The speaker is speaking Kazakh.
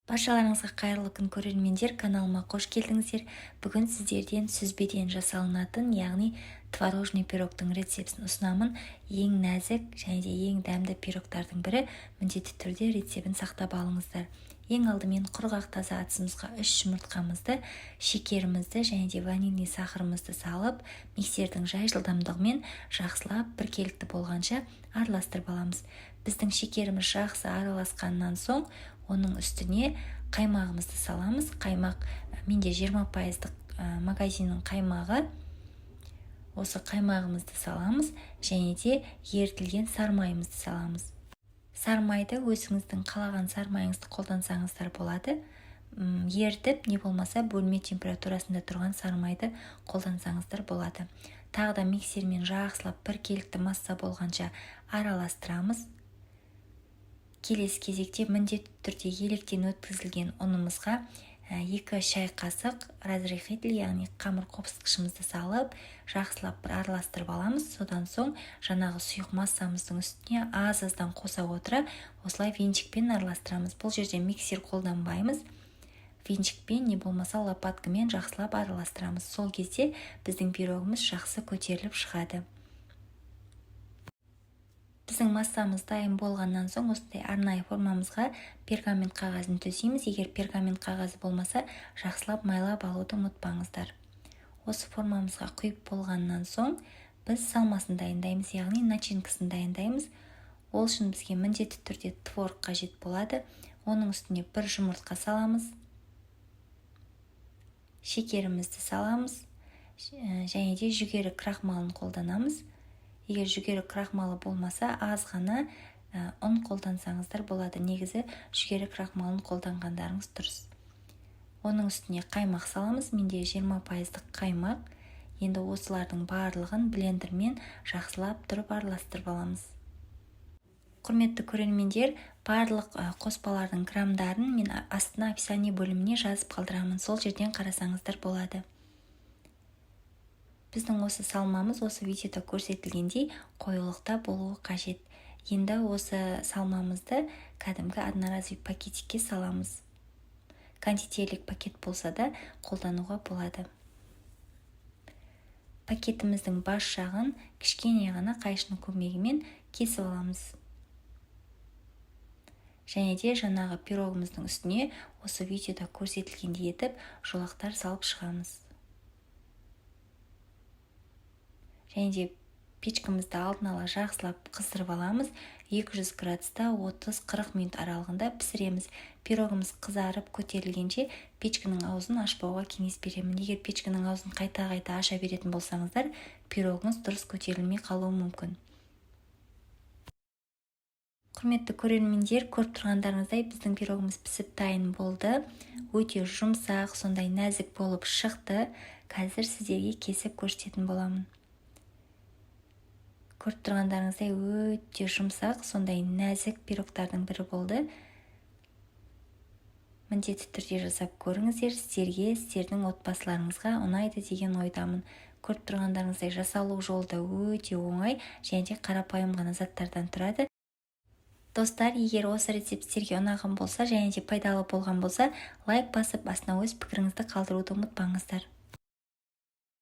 Баршаларыңызға қайырлы күн көрермендер, каналыма қош келдіңіздер. Бүгін сіздерден сүзбеден жасалынатын, яғни творожный пирогтың рецептін ұсынамын. Ең нәзік және де ең дәмді пирогтардың бірі. Міндетті түрде рецебін сақтап алыңыздар. Ең алдымен құрғақ таза ыдысымызға 3 жұмыртқамызды, шекерімізді және де ванильный сахарымызды салып, миксердің жай жылдамдығымен жақсылап біркелікті болғанша араластырып аламыз. Біздің шекеріміз жақсы араласқаннан соң оның үстіне қаймағымызды саламыз. Қаймақ менде 20% магазиннің қаймағы. Осы қаймағымызды саламыз және де ерітілген сармайымызды саламыз. Сармайды өзіңіздің қалаған сармайыңызды қолдансаңыздар болады. Ерітіп, не болмаса бөлме температурасында тұрған сармайды қолдансаңыздар болады. Тағы да миксермен жақсылап біркелікті масса болғанша араластырамыз. Келесі кезекте міндетті түрде електен өткізілген ұнымызға 2 шай қасық разрыхитель, яғни қамыр қопсытқышымызды салып, жақсылап бір араластырып аламыз. Содан соң жаңағы сұйық массамыздың үстіне аз-аздан қоса отыра, осылай венчикпен араластырамыз. Бұл жерде миксер қолданбаймыз. Венчикпен не болмаса лопаткамен жақсылап араластырамыз. Сол кезде біздің пирогымыз жақсы көтеріліп шығады. Біздің массамыз дайын болғаннан соң осындай арнайы формамызға пергамент қағазын төсейміз. Егер пергамент қағазы болмаса, жақсылап майлап алуды ұмытпаңыздар. Осы формамызға құйып болғаннан соң біз салмасын дайындаймыз, яғни начинкасын дайындаймыз. Ол үшін бізге міндетті түрде творог қажет болады. Оның үстіне 1 жұмыртқа саламыз. Шекерімізді саламыз және де жүгері крахмалын қолданамыз. Егер жүгері крахмалы болмаса, аз ғана ұн қолдансаңыздар болады. Негізі жүгері крахмалын қолданғандарыңыз дұрыс. Оның үстіне қаймақ саламыз. Менде 20% қаймақ. Енді осылардың барлығын блендермен жақсылап тұрып араластырып аламыз. Құрметті көрермендер, барлық қоспалардың грамдарын мен астына описание бөліміне жазып қалдырамын. Сол жерден қарасаңыздар болады. Біздің осы салмамыз осы видеода көрсетілгендей қоюлықта болуы қажет. Енді осы салмамызды кәдімгі одноразовый пакетикке саламыз. Кондитерлік пакет болса да қолдануға болады. Пакетіміздің бас жағын кішкене ғана қайшының көмегімен кесіп аламыз. Және де жаңағы пирогымыздың үстіне осы видеода көрсетілгендей етіп жолақтар салып шығамыз. Және де печкамызды алдын ала жақсылап қыздырып аламыз. 200 градуста 30-40 минут аралығында пісіреміз. Пирогымыз қызарып көтерілгенше печканың аузын ашпауға кеңес беремін. Егер печканың аузын қайта-қайта аша беретін болсаңыздар, пирогыңыз дұрыс көтерілмей қалуы мүмкін. Құрметті көрермендер, көріп тұрғандарыңыздай біздің пирогымыз пісіп дайын болды. Өте жұмсақ, сондай нәзік болып шықты. Қазір сіздерге кесіп көрсететін боламын. Көріп тұрғандарыңыздай өте жұмсақ, сондай нәзік пирогтардың бірі болды. Міндетті түрде жасап көріңіздер. Сіздердің отбасыларыңызға ұнайды деген ойдамын. Көріп тұрғандарыңыздай жасалу жолы да өте оңай және де қарапайым ғана заттардан тұрады. Достар, егер осы рецепт сіздерге ұнаған болса және де пайдалы болған болса, лайк басып, астына өз пікіріңізді қалдыруды ұмытпаңыздар.